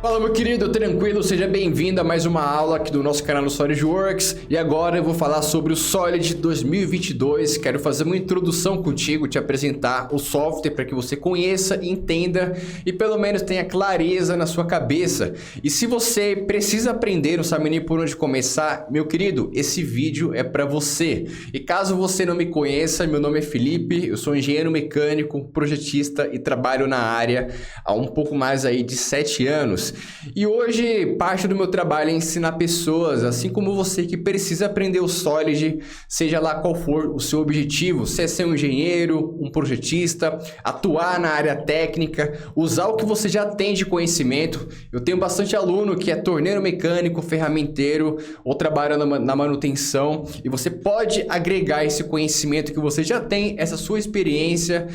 Fala, meu querido, tranquilo? Seja bem-vindo a mais uma aula aqui do nosso canal do SolidWorks. E agora eu vou falar sobre o Solid 2022. Quero fazer uma introdução contigo, te apresentar o software para que você conheça, entenda e pelo menos tenha clareza na sua cabeça. E se você precisa aprender, não sabe nem por onde começar, meu querido, esse vídeo é para você. E caso você não me conheça, meu nome é Felipe, eu sou engenheiro mecânico, projetista e trabalho na área há um pouco mais aí de 7 anos. E hoje parte do meu trabalho é ensinar pessoas, assim como você que precisa aprender o Solid, seja lá qual for o seu objetivo, se é ser um engenheiro, um projetista, atuar na área técnica, usar o que você já tem de conhecimento. Eu tenho bastante aluno que é torneiro mecânico, ferramenteiro ou trabalha na manutenção e você pode agregar esse conhecimento que você já tem, essa sua experiência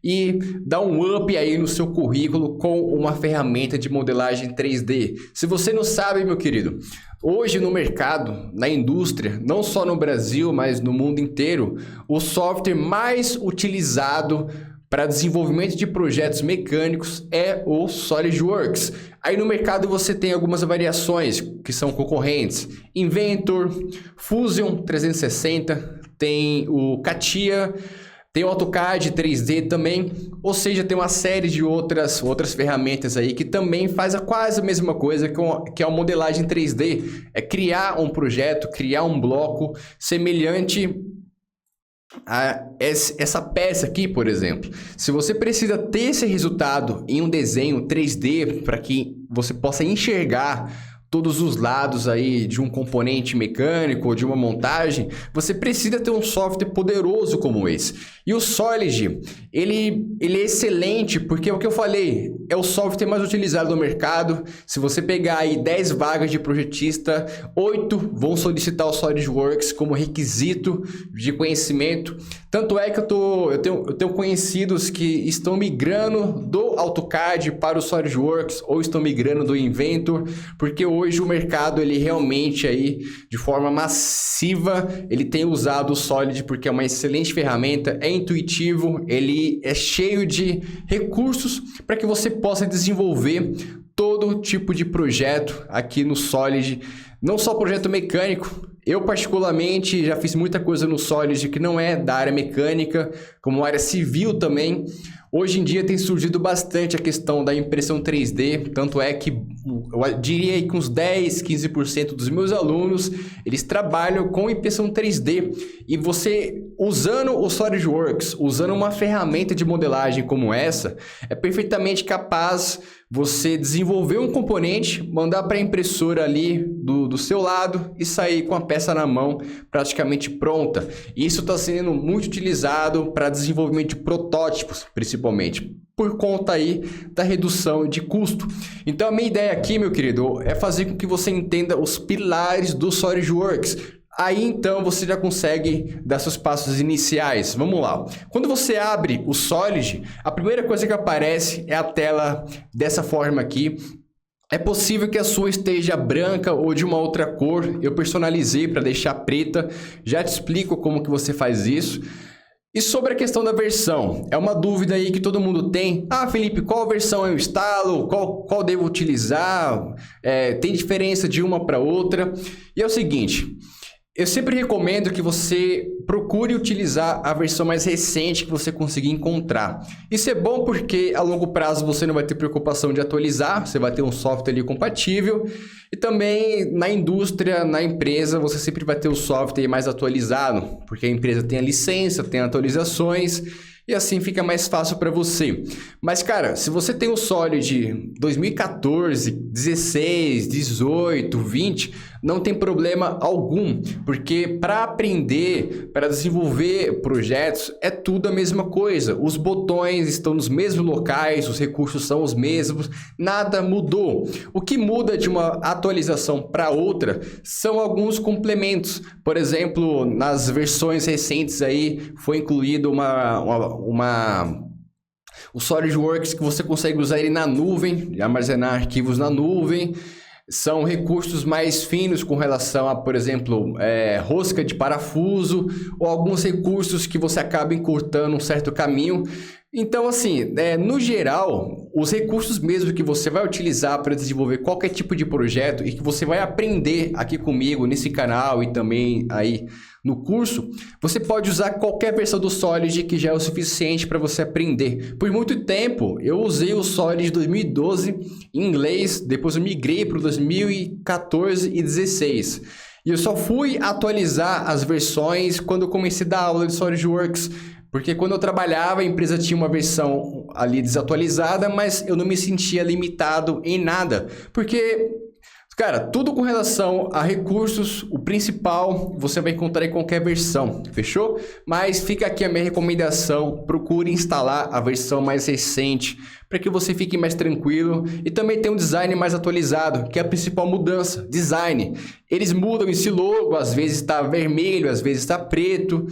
e dar um up aí no seu currículo com uma ferramenta de modelagem 3D. Se você não sabe, meu querido, hoje no mercado, na indústria, não só no Brasil, mas no mundo inteiro, o software mais utilizado para desenvolvimento de projetos mecânicos é o SolidWorks. Aí no mercado você tem algumas variações que são concorrentes: Inventor, Fusion 360, tem o CATIA, tem o AutoCAD 3D também, ou seja, tem uma série de outras ferramentas aí que também faz quase a mesma coisa que a modelagem 3D. É criar um projeto, criar um bloco semelhante a essa peça aqui, por exemplo. Se você precisa ter esse resultado em um desenho 3D para que você possa enxergar todos os lados aí de um componente mecânico ou de uma montagem, você precisa ter um software poderoso como esse. E o Solid, ele é excelente porque é o que eu falei, é o software mais utilizado no mercado. Se você pegar aí 10 vagas de projetista, 8 vão solicitar o SolidWorks como requisito de conhecimento. Tanto é que eu tenho conhecidos que estão migrando do AutoCAD para o SolidWorks ou estão migrando do Inventor, porque hoje o mercado, ele realmente aí, de forma massiva, ele tem usado o Solid porque é uma excelente ferramenta, é intuitivo, ele é cheio de recursos para que você possa desenvolver todo tipo de projeto aqui no Solid, não só projeto mecânico. Eu particularmente já fiz muita coisa no Solid que não é da área mecânica, como área civil também. Hoje em dia tem surgido bastante a questão da impressão 3D, tanto é que eu diria que uns 10, 15% dos meus alunos, eles trabalham com impressão 3D. E você, usando o SolidWorks, usando uma ferramenta de modelagem como essa, é perfeitamente capaz você desenvolver um componente, mandar para a impressora ali do seu lado e sair com a peça na mão praticamente pronta. Isso está sendo muito utilizado para desenvolvimento de protótipos, principalmente, por conta aí da redução de custo. Então a minha ideia aqui, meu querido, é fazer com que você entenda os pilares do SolidWorks. Aí então você já consegue dar seus passos iniciais. Vamos lá. Quando você abre o Solid, a primeira coisa que aparece é a tela dessa forma aqui. É possível que a sua esteja branca ou de uma outra cor. Eu personalizei para deixar preta. Já te explico como que você faz isso. E sobre a questão da versão, é uma dúvida aí que todo mundo tem. Ah, Felipe, qual versão eu instalo? Qual devo utilizar? Tem diferença de uma para outra? E é o seguinte, eu sempre recomendo que você procure utilizar a versão mais recente que você conseguir encontrar. Isso é bom porque a longo prazo você não vai ter preocupação de atualizar, você vai ter um software ali compatível. E também na indústria, na empresa, você sempre vai ter o software mais atualizado, porque a empresa tem a licença, tem atualizações e assim fica mais fácil para você. Mas, cara, se você tem o Solid 2014, 16, 18, 20, não tem problema algum, porque para aprender, para desenvolver projetos, é tudo a mesma coisa. Os botões estão nos mesmos locais, os recursos são os mesmos, nada mudou. O que muda de uma atualização para outra são alguns complementos. Por exemplo, nas versões recentes aí foi incluído o SolidWorks que você consegue usar ele na nuvem, armazenar arquivos na nuvem. São recursos mais finos com relação a, por exemplo, rosca de parafuso ou alguns recursos que você acaba encurtando um certo caminho. Então, assim, no geral, os recursos mesmo que você vai utilizar para desenvolver qualquer tipo de projeto e que você vai aprender aqui comigo nesse canal e também aí no curso, você pode usar qualquer versão do Solid que já é o suficiente para você aprender. Por muito tempo, eu usei o Solid 2012 em inglês, depois eu migrei para o 2014 e 2016. E eu só fui atualizar as versões quando eu comecei a dar aula de SolidWorks. Porque quando eu trabalhava, a empresa tinha uma versão ali desatualizada, mas eu não me sentia limitado em nada. Porque, cara, tudo com relação a recursos, o principal você vai encontrar em qualquer versão, fechou? Mas fica aqui a minha recomendação, procure instalar a versão mais recente, para que você fique mais tranquilo e também tem um design mais atualizado, que é a principal mudança, design. Eles mudam esse logo, às vezes está vermelho, às vezes está preto,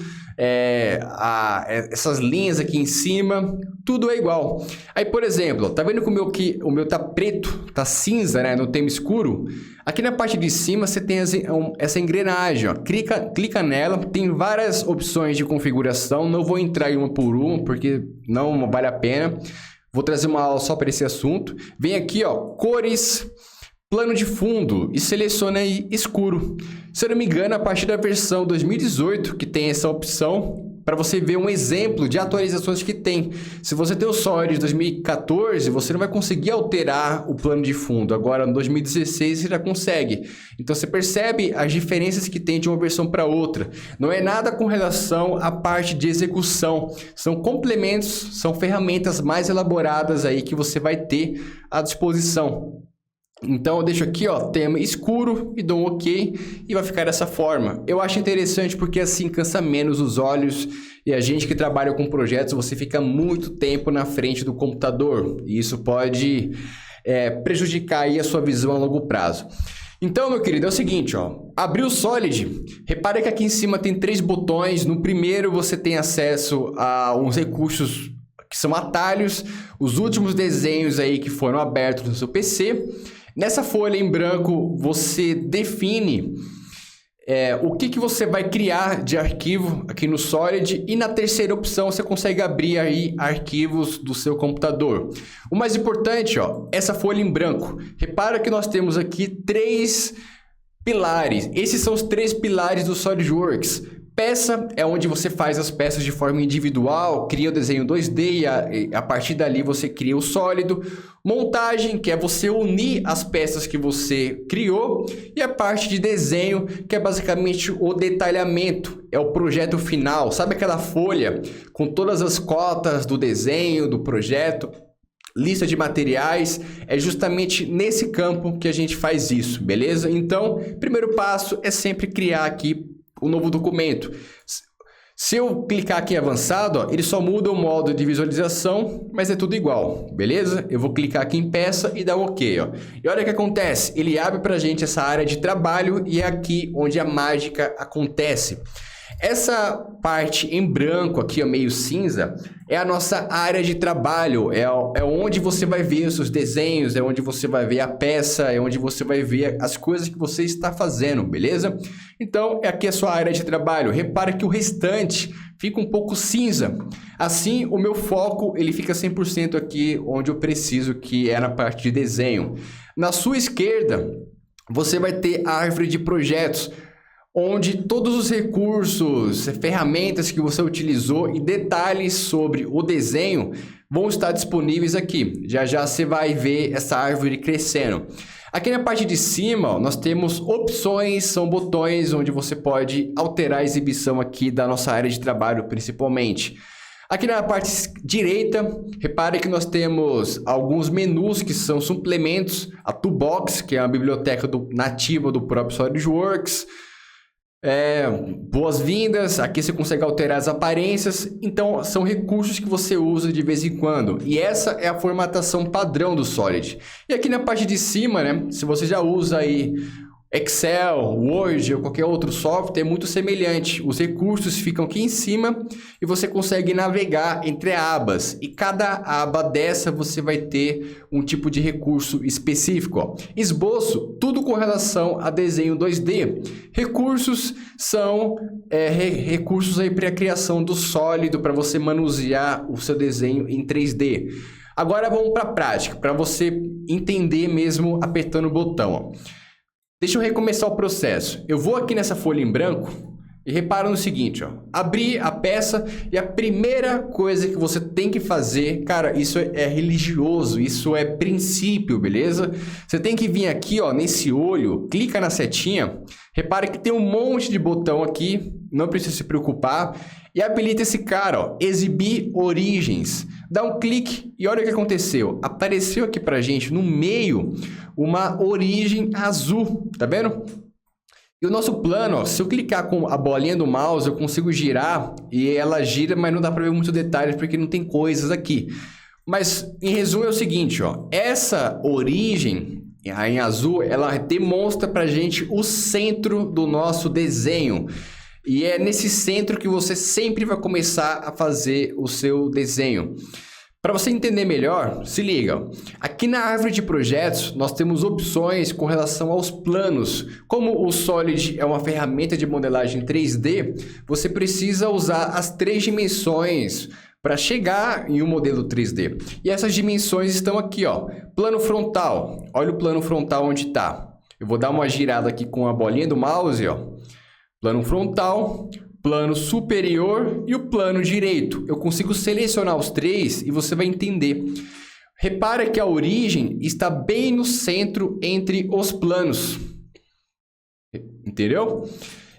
essas linhas aqui em cima, tudo é igual. Aí, por exemplo, tá vendo que o meu tá preto, tá cinza, né, no tema escuro? Aqui na parte de cima você tem essa engrenagem, ó. Clica nela, tem várias opções de configuração, não vou entrar em uma por uma, porque não vale a pena. Vou trazer uma aula só para esse assunto. Vem aqui, ó, cores, plano de fundo e seleciona aí escuro. Se eu não me engano, a partir da versão 2018 que tem essa opção, para você ver um exemplo de atualizações que tem. Se você tem o Solid de 2014, você não vai conseguir alterar o plano de fundo. Agora, no 2016, você já consegue. Então, você percebe as diferenças que tem de uma versão para outra. Não é nada com relação à parte de execução. São complementos, são ferramentas mais elaboradas aí que você vai ter à disposição. Então eu deixo aqui, ó, tema escuro e dou um OK e vai ficar dessa forma. Eu acho interessante porque assim cansa menos os olhos e a gente que trabalha com projetos, você fica muito tempo na frente do computador e isso pode prejudicar aí a sua visão a longo prazo. Então, meu querido, é o seguinte, ó, abriu o Solid, repara que aqui em cima tem 3 botões. No primeiro você tem acesso a uns recursos que são atalhos, os últimos desenhos aí que foram abertos no seu PC. Nessa folha em branco, você define o que você vai criar de arquivo aqui no Solid. E na terceira opção, você consegue abrir aí arquivos do seu computador. O mais importante, ó, essa folha em branco. Repara que nós temos aqui 3 pilares. Esses são os 3 pilares do SolidWorks. Peça é onde você faz as peças de forma individual, cria o desenho 2D e a partir dali você cria o sólido. Montagem, que é você unir as peças que você criou. E a parte de desenho, que é basicamente o detalhamento, é o projeto final. Sabe aquela folha com todas as cotas do desenho, do projeto? Lista de materiais, é justamente nesse campo que a gente faz isso, beleza? Então, primeiro passo é sempre criar aqui o novo documento. Se eu clicar aqui em avançado, ó, ele só muda o modo de visualização, mas é tudo igual, beleza? Eu vou clicar aqui em peça e dar um OK, ó. E olha o que acontece, ele abre pra gente essa área de trabalho e é aqui onde a mágica acontece. Essa parte em branco aqui, ó, meio cinza, é a nossa área de trabalho, é onde você vai ver os seus desenhos, é onde você vai ver a peça, é onde você vai ver as coisas que você está fazendo, beleza? Então, aqui é a sua área de trabalho. Repara que o restante fica um pouco cinza. Assim, o meu foco ele fica 100% aqui onde eu preciso, que é na parte de desenho. Na sua esquerda, você vai ter a árvore de projetos, onde todos os recursos, ferramentas que você utilizou e detalhes sobre o desenho vão estar disponíveis aqui. Já já você vai ver essa árvore crescendo. Aqui na parte de cima, ó, nós temos opções, são botões onde você pode alterar a exibição aqui da nossa área de trabalho, principalmente. Aqui na parte direita, repare que nós temos alguns menus que são suplementos, a Toolbox, que é a biblioteca nativa do próprio SolidWorks. Boas-vindas, aqui você consegue alterar as aparências, então são recursos que você usa de vez em quando. E essa é a formatação padrão do Solid. E aqui na parte de cima, né, se você já usa aí Excel, Word ou qualquer outro software é muito semelhante. Os recursos ficam aqui em cima e você consegue navegar entre abas. E cada aba dessa você vai ter um tipo de recurso específico. Ó. Esboço, tudo com relação a desenho 2D. Recursos são recursos aí para a criação do sólido, para você manusear o seu desenho em 3D. Agora vamos para a prática, para você entender mesmo apertando o botão. Ó. Deixa eu recomeçar o processo. Eu vou aqui nessa folha em branco e repara no seguinte, ó. Abrir a peça e a primeira coisa que você tem que fazer, cara, isso é religioso, isso é princípio, beleza? Você tem que vir aqui, ó, nesse olho, clica na setinha, repara que tem um monte de botão aqui, não precisa se preocupar, e habilita esse cara, ó, exibir origens. Dá um clique e olha o que aconteceu. Apareceu aqui pra gente no meio uma origem azul, tá vendo? E o nosso plano, ó, se eu clicar com a bolinha do mouse, eu consigo girar e ela gira, mas não dá pra ver muitos detalhes porque não tem coisas aqui. Mas em resumo é o seguinte, ó, essa origem em azul, ela demonstra pra gente o centro do nosso desenho. E é nesse centro que você sempre vai começar a fazer o seu desenho. Para você entender melhor, se liga. Aqui na árvore de projetos, nós temos opções com relação aos planos. Como o Solid é uma ferramenta de modelagem 3D, você precisa usar as 3 dimensões para chegar em um modelo 3D. E essas dimensões estão aqui, ó. Plano frontal. Olha o plano frontal onde está. Eu vou dar uma girada aqui com a bolinha do mouse, ó. Plano frontal, plano superior e o plano direito. Eu consigo selecionar os 3 e você vai entender. Repara que a origem está bem no centro entre os planos. Entendeu?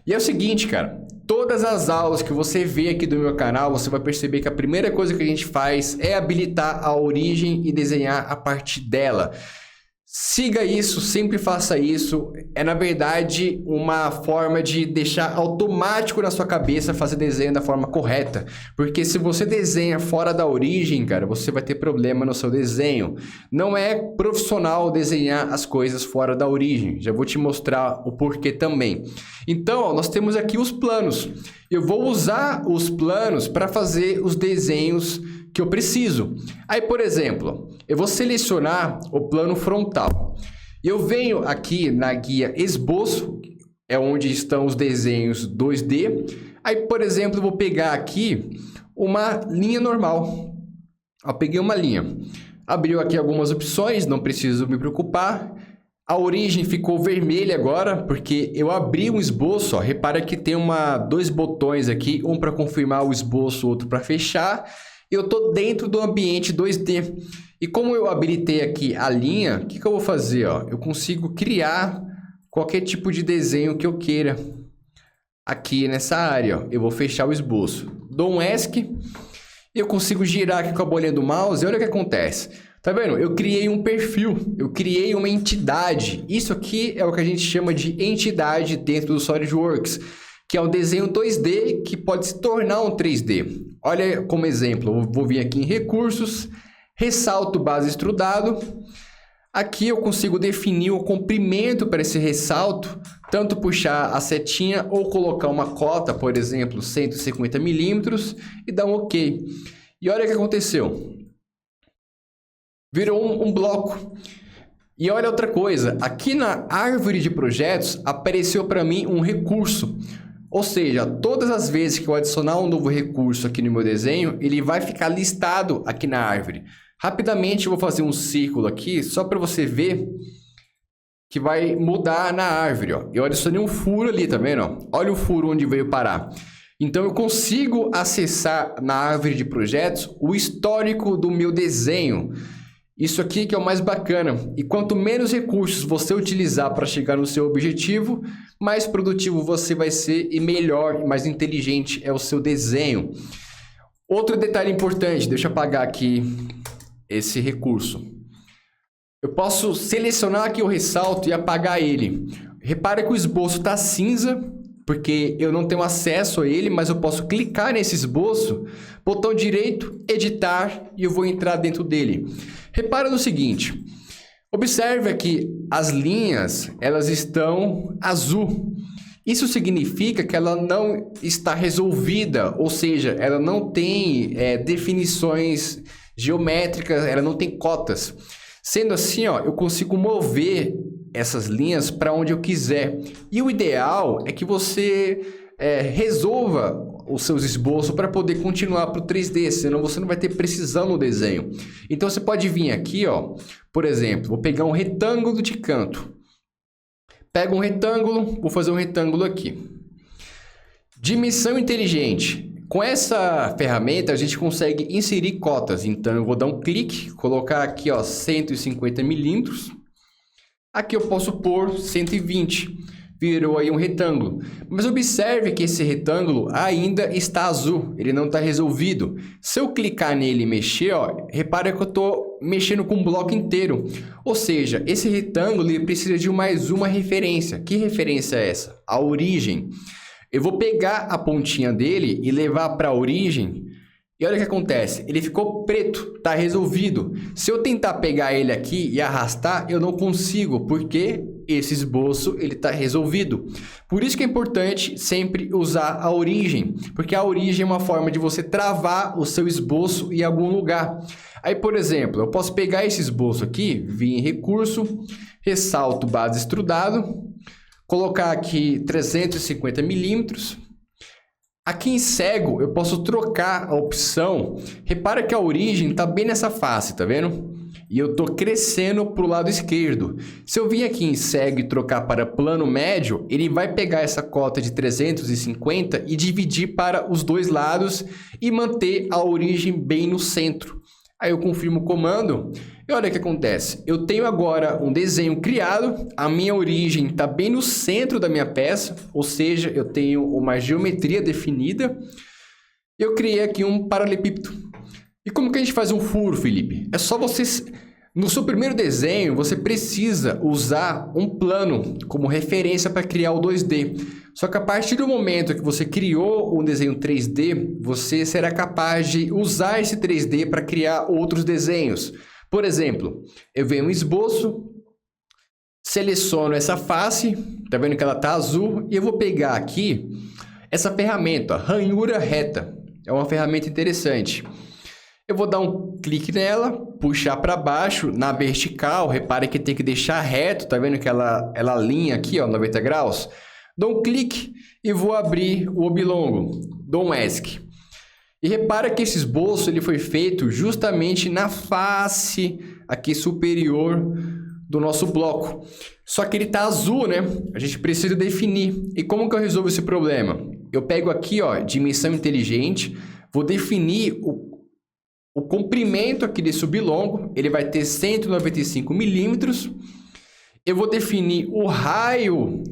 E é o seguinte, cara. Todas as aulas que você vê aqui do meu canal, você vai perceber que a primeira coisa que a gente faz é habilitar a origem e desenhar a partir dela. Siga isso, sempre faça isso. É, na verdade, uma forma de deixar automático na sua cabeça fazer desenho da forma correta. Porque se você desenha fora da origem, cara, você vai ter problema no seu desenho. Não é profissional desenhar as coisas fora da origem. Já vou te mostrar o porquê também. Então, ó, nós temos aqui os planos. Eu vou usar os planos para fazer os desenhos que eu preciso. Aí, por exemplo, eu vou selecionar o plano frontal. Eu venho aqui na guia esboço, é onde estão os desenhos 2D. Aí, por exemplo, eu vou pegar aqui uma linha normal. Eu peguei uma linha. Abriu aqui algumas opções, não preciso me preocupar. A origem ficou vermelha agora, porque eu abri um esboço. Ó. Repara que tem 2 botões aqui, um para confirmar o esboço, outro para fechar. Eu estou dentro do ambiente 2D. E como eu habilitei aqui a linha, o que eu vou fazer? Ó? Eu consigo criar qualquer tipo de desenho que eu queira aqui nessa área. Ó. Eu vou fechar o esboço. Dou um ESC. Eu consigo girar aqui com a bolinha do mouse. E olha o que acontece. Tá vendo? Eu criei um perfil. Eu criei uma entidade. Isso aqui é o que a gente chama de entidade dentro do SolidWorks, que é um desenho 2D que pode se tornar um 3D. Olha como exemplo, eu vou vir aqui em recursos, ressalto base extrudado. Aqui eu consigo definir o comprimento para esse ressalto, tanto puxar a setinha ou colocar uma cota, por exemplo, 150 milímetros e dar um OK. E olha o que aconteceu. Virou um bloco. E olha outra coisa, aqui na árvore de projetos apareceu para mim um recurso. Ou seja, todas as vezes que eu adicionar um novo recurso aqui no meu desenho, ele vai ficar listado aqui na árvore. Rapidamente eu vou fazer um círculo aqui, só para você ver que vai mudar na árvore. Ó. Eu adicionei um furo ali, tá vendo? Ó? Olha o furo onde veio parar. Então eu consigo acessar na árvore de projetos o histórico do meu desenho. Isso aqui que é o mais bacana. E quanto menos recursos você utilizar para chegar no seu objetivo, mais produtivo você vai ser e melhor e mais inteligente é o seu desenho. Outro detalhe importante, deixa eu apagar aqui esse recurso. Eu posso selecionar aqui o ressalto e apagar ele. Repara que o esboço está cinza, porque eu não tenho acesso a ele, mas eu posso clicar nesse esboço, botão direito, editar, e eu vou entrar dentro dele. Repara no seguinte, Observe que as linhas, elas estão azul. Isso significa que ela não está resolvida, ou seja, ela não tem definições geométricas, ela não tem cotas. Sendo assim, ó, eu consigo mover essas linhas para onde eu quiser. E o ideal é que você resolva os seus esboços para poder continuar para o 3D, senão você não vai ter precisão no desenho. Então você pode vir aqui, ó, por exemplo, vou pegar um retângulo de canto. Pego um retângulo, vou fazer um retângulo aqui. Dimensão inteligente. Com essa ferramenta a gente consegue inserir cotas. Então eu vou dar um clique, colocar aqui, ó, 150 milímetros. Aqui eu posso pôr 120. Virou aí um retângulo. Mas observe que esse retângulo ainda está azul, ele não está resolvido. Se eu clicar nele e mexer, ó, repara que eu estou mexendo com o bloco inteiro. Ou seja, esse retângulo ele precisa de mais uma referência. Que referência é essa? A origem. Eu vou pegar a pontinha dele e levar para a origem. E olha o que acontece, ele ficou preto, está resolvido. Se eu tentar pegar ele aqui e arrastar, eu não consigo, porque esse esboço está resolvido. Por isso que é importante sempre usar a origem, porque a origem é uma forma de você travar o seu esboço em algum lugar. Aí, por exemplo, eu posso pegar esse esboço aqui, vir em recurso, ressalto base extrudado, colocar aqui 350 milímetros. Aqui em cego, eu posso trocar a opção. Repara que a origem está bem nessa face, tá vendo? E eu estou crescendo para o lado esquerdo. Se eu vir aqui em cego e trocar para plano médio, ele vai pegar essa cota de 350 e dividir para os dois lados e manter a origem bem no centro. Aí eu confirmo o comando e olha o que acontece. Eu tenho agora um desenho criado, a minha origem está bem no centro da minha peça, ou seja, eu tenho uma geometria definida. Eu criei aqui um paralelepípedo. E como que a gente faz um furo, Felipe? É só você... No seu primeiro desenho, você precisa usar um plano como referência para criar o 2D. Só que a partir do momento que você criou um desenho 3D, você será capaz de usar esse 3D para criar outros desenhos. Por exemplo, eu venho um esboço, seleciono essa face, tá vendo que ela tá azul, e eu vou pegar aqui essa ferramenta, ranhura reta. É uma ferramenta interessante. Eu vou dar um clique nela, puxar para baixo, na vertical, repare que tem que deixar reto, tá vendo que ela alinha aqui, ó, 90 graus? Dou um clique e vou abrir o oblongo, dou um ESC. E repara que esse esboço ele foi feito justamente na face aqui superior do nosso bloco. Só que ele está azul, né? A gente precisa definir. E como que eu resolvo esse problema? Eu pego aqui, ó, dimensão inteligente, vou definir o comprimento aqui desse oblongo, ele vai ter 195 milímetros. Eu vou definir o raio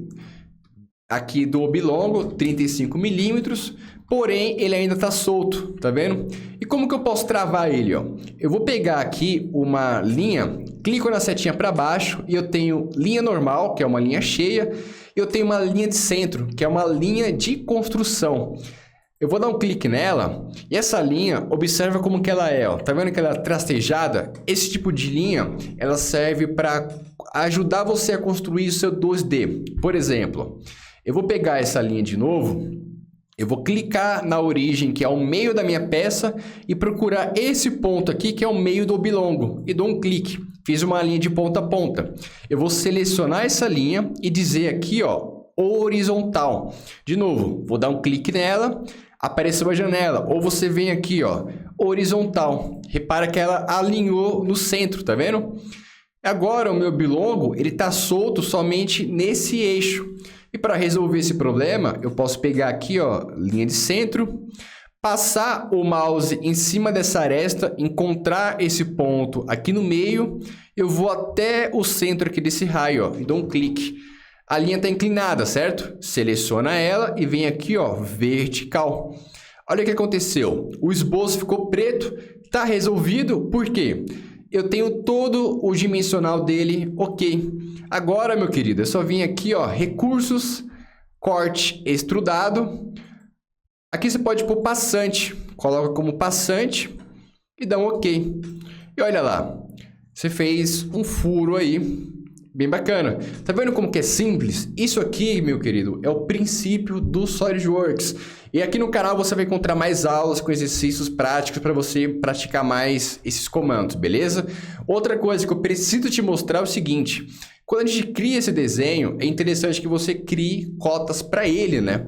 aqui do oblongo, 35 milímetros, porém ele ainda está solto, tá vendo? E como que eu posso travar ele, ó? Eu vou pegar aqui uma linha, clico na setinha para baixo e eu tenho linha normal, que é uma linha cheia, e eu tenho uma linha de centro, que é uma linha de construção. Eu vou dar um clique nela e essa linha, observa como que ela é, ó. Tá vendo que ela é trastejada? Esse tipo de linha, ela serve para ajudar você a construir o seu 2D. Por exemplo, eu vou pegar essa linha de novo, eu vou clicar na origem, que é o meio da minha peça, e procurar esse ponto aqui, que é o meio do oblongo, e dou um clique. Fiz uma linha de ponta a ponta. Eu vou selecionar essa linha e dizer aqui, ó, horizontal. De novo, vou dar um clique nela, aparece uma janela, ou você vem aqui, ó, horizontal. Repara que ela alinhou no centro, tá vendo? Agora o meu oblongo, ele tá solto somente nesse eixo. E para resolver esse problema, eu posso pegar aqui, ó, linha de centro, passar o mouse em cima dessa aresta, encontrar esse ponto aqui no meio, eu vou até o centro aqui desse raio, ó, e dou um clique. A linha está inclinada, certo? Seleciona ela e vem aqui, ó, vertical. Olha o que aconteceu. O esboço ficou preto, está resolvido. Por quê? Eu tenho todo o dimensional dele ok. Agora, meu querido, eu só vim aqui, ó, recursos, corte extrudado. Aqui você pode pôr passante. Coloca como passante e dá um ok. E olha lá. você fez um furo aí, bem bacana. Tá vendo como que é simples? Isso aqui, meu querido, é o princípio do SolidWorks. E aqui no canal você vai encontrar mais aulas com exercícios práticos para você praticar mais esses comandos, beleza? Outra coisa que eu preciso te mostrar é o seguinte: quando a gente cria esse desenho, é interessante que você crie cotas para ele, né?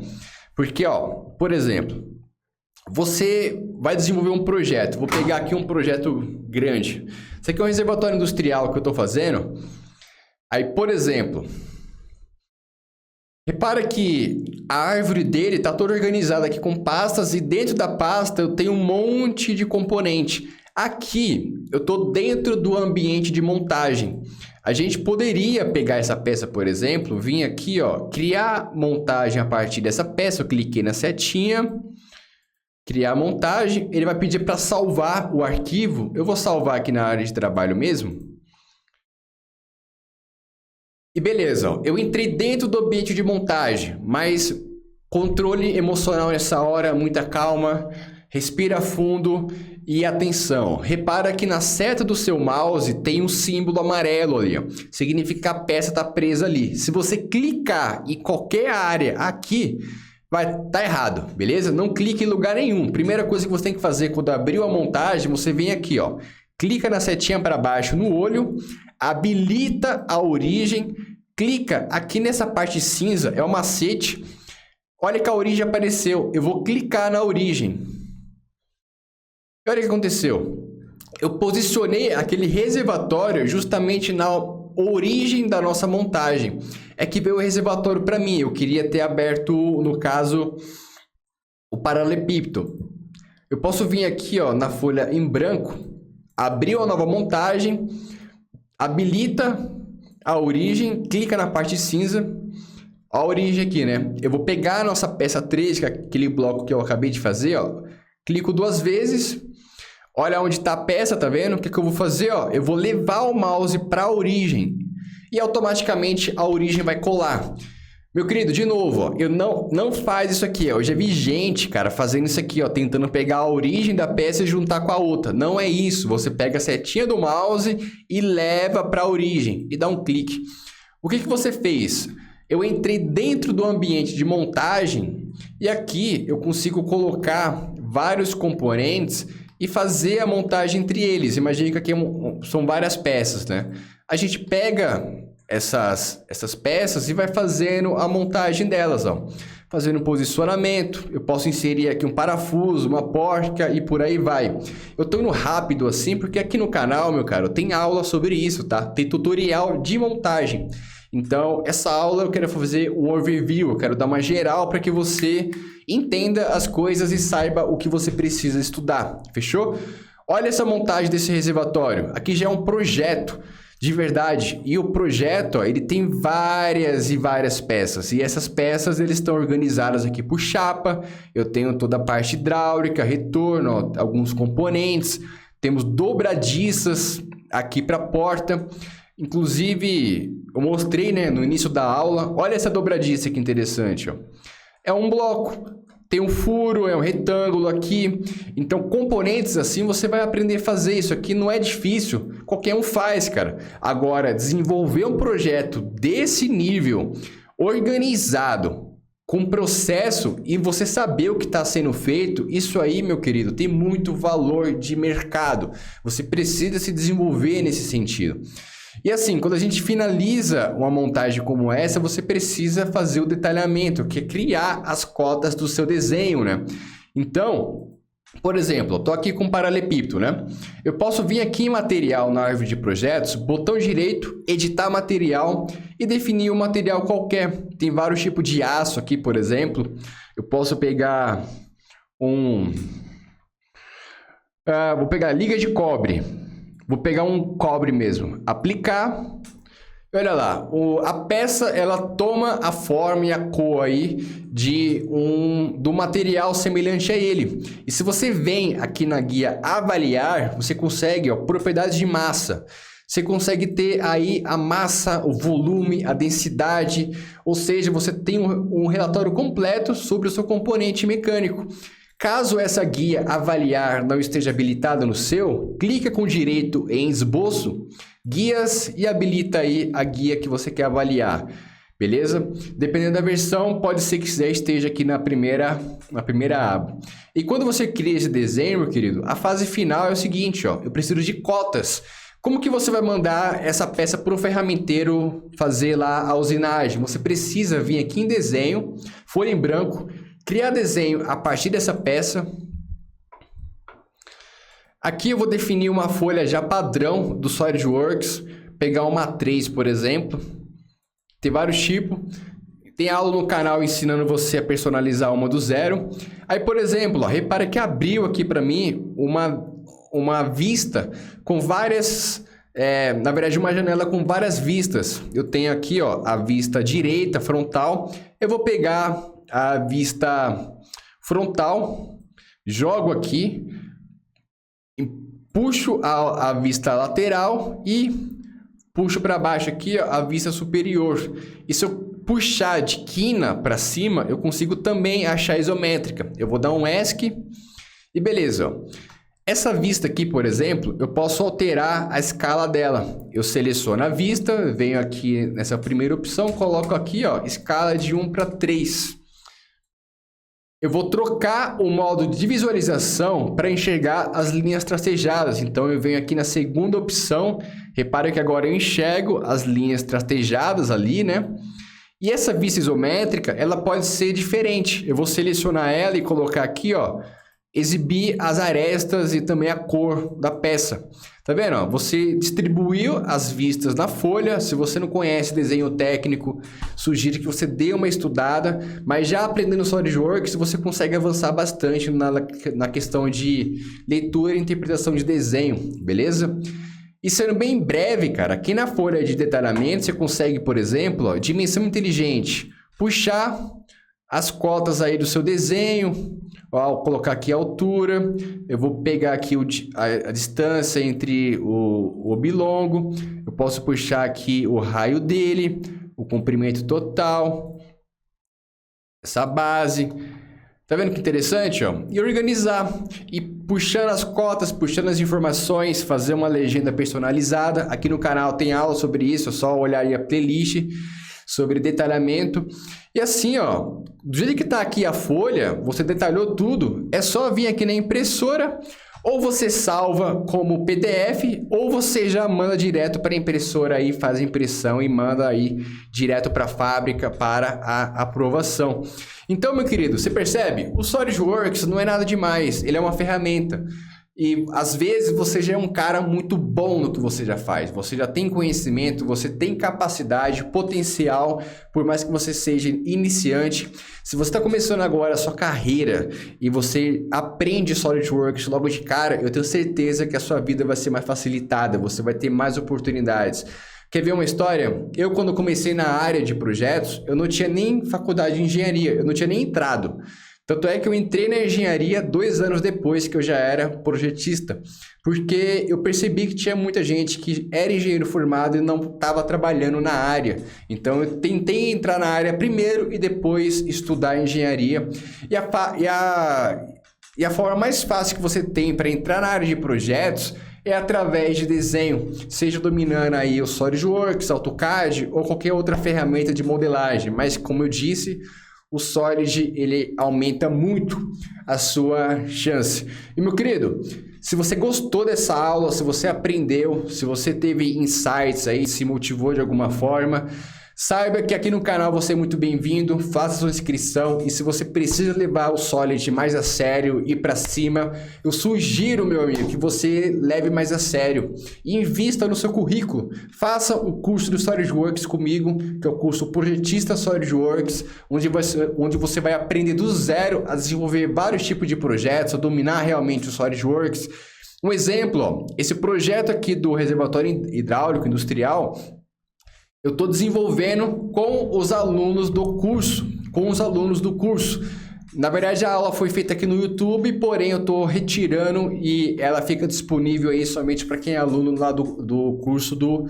Porque, ó, por exemplo, você vai desenvolver um projeto. Vou pegar aqui um projeto grande. Isso aqui é um reservatório industrial que eu estou fazendo. Aí, por exemplo, repara que a árvore dele está toda organizada aqui com pastas e dentro da pasta eu tenho um monte de componente. Aqui eu estou dentro do ambiente de montagem. A gente poderia pegar essa peça, por exemplo, vir aqui, ó, criar montagem a partir dessa peça. Eu cliquei na setinha, criar montagem. Ele vai pedir para salvar o arquivo. Eu vou salvar aqui na área de trabalho mesmo. E beleza, ó, eu entrei dentro do ambiente de montagem, mas controle emocional nessa hora, muita calma, respira fundo e atenção. Repara que na seta do seu mouse tem um símbolo amarelo ali, ó. Significa que a peça está presa ali. Se você clicar em qualquer área aqui, vai estar errado, beleza? Não clique em lugar nenhum. Primeira coisa que você tem que fazer quando abriu a montagem, você vem aqui, ó. Clica na setinha para baixo no olho, habilita a origem, clica aqui nessa parte cinza, é o macete. Olha que a origem apareceu, eu vou clicar na origem. E olha o que aconteceu. Eu posicionei aquele reservatório justamente na origem da nossa montagem. É que veio o reservatório para mim, eu queria ter aberto, no caso, o paralelepípedo. Eu posso vir aqui, ó, na folha em branco, abrir uma nova montagem, habilita a origem, clica na parte cinza, a origem aqui, né? Eu vou pegar a nossa peça 3, que é aquele bloco que eu acabei de fazer, ó. Clico 2 vezes, olha onde está a peça, tá vendo? O que eu vou fazer, ó? Eu vou levar o mouse para a origem e automaticamente a origem vai colar. Meu querido, de novo, ó, eu não faz isso aqui, ó. Eu já vi gente, cara, fazendo isso aqui, ó, tentando pegar a origem da peça e juntar com a outra. Não é isso. Você pega a setinha do mouse e leva para a origem e dá um clique. O que você fez? Eu entrei dentro do ambiente de montagem e aqui eu consigo colocar vários componentes e fazer a montagem entre eles. Imagine que aqui são várias peças, né? A gente pega essas peças e vai fazendo a montagem delas, ó. Fazendo um posicionamento, eu posso inserir aqui um parafuso, uma porca e por aí vai. Eu tô indo rápido assim porque aqui no canal, meu caro, tem aula sobre isso, tá? Tem tutorial de montagem. Então, essa aula eu quero fazer um overview, eu quero dar uma geral para que você entenda as coisas e saiba o que você precisa estudar, fechou? Olha essa montagem desse reservatório, aqui já é um projeto de verdade, e o projeto, ó, ele tem várias e várias peças, e essas peças eles estão organizadas aqui por chapa. Eu tenho toda a parte hidráulica, retorno, ó, alguns componentes, temos dobradiças aqui para a porta. Inclusive, eu mostrei, né, no início da aula. Olha essa dobradiça que interessante, ó. É um bloco, tem um furo, é um retângulo aqui. Então, componentes assim, você vai aprender a fazer. Isso aqui não é difícil, qualquer um faz, cara. Agora, desenvolver um projeto desse nível, organizado, com processo e você saber o que está sendo feito, isso aí, meu querido, tem muito valor de mercado. Você precisa se desenvolver nesse sentido. E assim, quando a gente finaliza uma montagem como essa, você precisa fazer o detalhamento, que é criar as cotas do seu desenho, né? Então, por exemplo, eu estou aqui com um paralelepípedo, né? Eu posso vir aqui em material na árvore de projetos, botão direito, editar material e definir um material qualquer. Tem vários tipos de aço aqui, por exemplo. Eu posso pegar vou pegar liga de cobre. Vou pegar um cobre mesmo, aplicar, olha lá, a peça ela toma a forma e a cor aí do material semelhante a ele. E se você vem aqui na guia avaliar, você consegue, ó, propriedades de massa. Você consegue ter aí a massa, o volume, a densidade, ou seja, você tem um relatório completo sobre o seu componente mecânico. Caso essa guia avaliar não esteja habilitada no seu, clica com direito em esboço, guias e habilita aí a guia que você quer avaliar. Beleza? Dependendo da versão, pode ser que já esteja aqui na primeira aba. E quando você cria esse desenho, meu querido, a fase final é o seguinte, ó, eu preciso de cotas. Como que você vai mandar essa peça para o ferramenteiro fazer lá a usinagem? Você precisa vir aqui em desenho, folha em branco, criar desenho a partir dessa peça. Aqui eu vou definir uma folha já padrão do SolidWorks, pegar uma A3, por exemplo. Tem vários tipos. Tem aula no canal ensinando você a personalizar uma do zero. Aí, por exemplo, ó, repara que abriu aqui para mim uma vista com várias... na verdade, uma janela com várias vistas. Eu tenho aqui, ó, a vista direita, frontal. Eu vou pegar a vista frontal, jogo aqui, puxo a vista lateral e puxo para baixo aqui, ó, a vista superior. E se eu puxar de quina para cima, eu consigo também achar isométrica. Eu vou dar um ESC e beleza, ó. Essa vista aqui, por exemplo, eu posso alterar a escala dela. Eu seleciono a vista, venho aqui nessa primeira opção, coloco aqui, ó, escala de 1 para 3. Eu vou trocar o modo de visualização para enxergar as linhas tracejadas. Então, eu venho aqui na segunda opção. Repara que agora eu enxergo as linhas tracejadas ali, né? E essa vista isométrica, ela pode ser diferente. Eu vou selecionar ela e colocar aqui, ó, exibir as arestas e também a cor da peça. Tá vendo? Ó, você distribuiu as vistas na folha. Se você não conhece desenho técnico, sugiro que você dê uma estudada. Mas já aprendendo SolidWorks, você consegue avançar bastante na questão de leitura e interpretação de desenho, beleza? E sendo bem breve, cara, aqui na folha de detalhamento, você consegue, por exemplo, ó, dimensão inteligente, puxar as cotas aí do seu desenho. Ó, colocar aqui a altura, eu vou pegar aqui a distância entre o oblongo, eu posso puxar aqui o raio dele, o comprimento total, essa base. Tá vendo que interessante, ó? E organizar, e puxando as cotas, puxando as informações, fazer uma legenda personalizada. Aqui no canal tem aula sobre isso, é só olhar aí a playlist sobre detalhamento. E assim, ó, do jeito que tá aqui a folha, você detalhou tudo, é só vir aqui na impressora, ou você salva como PDF, ou você já manda direto para a impressora aí, faz a impressão e manda aí direto para a fábrica para a aprovação. Então, meu querido, você percebe? O SolidWorks não é nada demais, ele é uma ferramenta. E às vezes você já é um cara muito bom no que você já faz, você já tem conhecimento, você tem capacidade, potencial, por mais que você seja iniciante. Se você está começando agora a sua carreira e você aprende SolidWorks logo de cara, eu tenho certeza que a sua vida vai ser mais facilitada, você vai ter mais oportunidades. Quer ver uma história? Eu, quando comecei na área de projetos, eu não tinha nem faculdade de engenharia, eu não tinha nem entrado. Tanto é que eu entrei na engenharia 2 anos depois que eu já era projetista, porque eu percebi que tinha muita gente que era engenheiro formado e não estava trabalhando na área. Então eu tentei entrar na área primeiro e depois estudar engenharia. E a forma mais fácil que você tem para entrar na área de projetos é através de desenho, seja dominando aí o SolidWorks, AutoCAD ou qualquer outra ferramenta de modelagem. Mas como eu disse, o Solid, ele aumenta muito a sua chance. E meu querido, se você gostou dessa aula, se você aprendeu, se você teve insights aí, se motivou de alguma forma, saiba que aqui no canal você é muito bem-vindo, faça sua inscrição e se você precisa levar o Solid mais a sério e para cima, eu sugiro, meu amigo, que você leve mais a sério e invista no seu currículo. Faça o curso do SolidWorks comigo, que é o curso Projetista SolidWorks, onde você vai aprender do zero a desenvolver vários tipos de projetos, a dominar realmente o SolidWorks. Um exemplo, ó, esse projeto aqui do reservatório hidráulico industrial, eu estou desenvolvendo com os alunos do curso, Na verdade, a aula foi feita aqui no YouTube, porém eu estou retirando e ela fica disponível aí somente para quem é aluno lá do curso do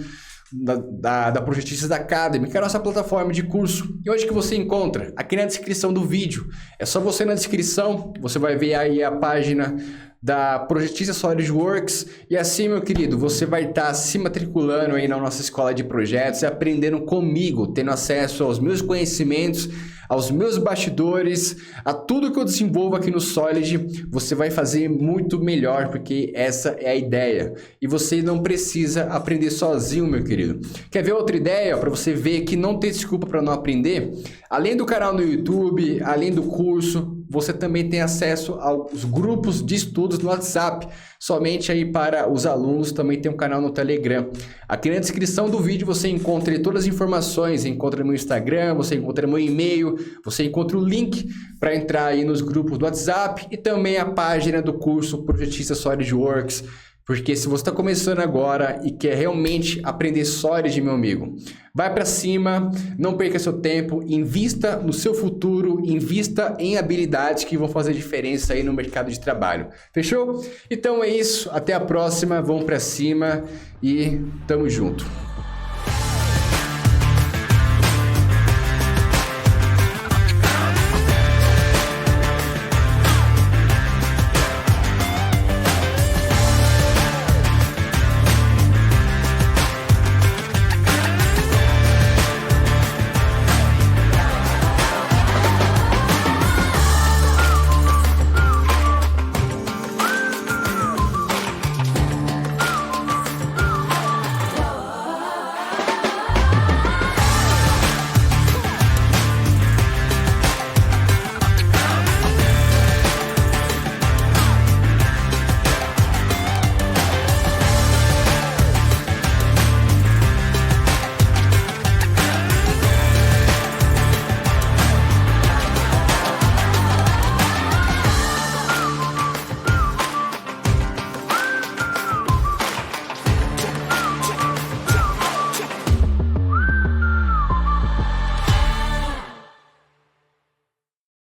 da Projetistas Academy, que é a nossa plataforma de curso. E onde que você encontra? Aqui na descrição do vídeo. É só você na descrição, você vai ver aí a página da Projetistas SolidWorks, e assim, meu querido, você vai estar se matriculando aí na nossa escola de projetos e aprendendo comigo, tendo acesso aos meus conhecimentos, aos meus bastidores, a tudo que eu desenvolvo aqui no Solid. Você vai fazer muito melhor, porque essa é a ideia. E você não precisa aprender sozinho, meu querido. Quer ver outra ideia para você ver que não tem desculpa para não aprender? Além do canal no YouTube, além do curso, você também tem acesso aos grupos de estudos no WhatsApp. Somente aí para os alunos, também tem um canal no Telegram. Aqui na descrição do vídeo você encontra todas as informações, encontra meu Instagram, você encontra meu e-mail, você encontra o link para entrar aí nos grupos do WhatsApp e também a página do curso Projetistas SolidWorks. Porque se você está começando agora e quer realmente aprender Solid, meu amigo, vai para cima, não perca seu tempo, invista no seu futuro, invista em habilidades que vão fazer diferença aí no mercado de trabalho. Fechou? Então é isso, até a próxima, vamos para cima e tamo junto.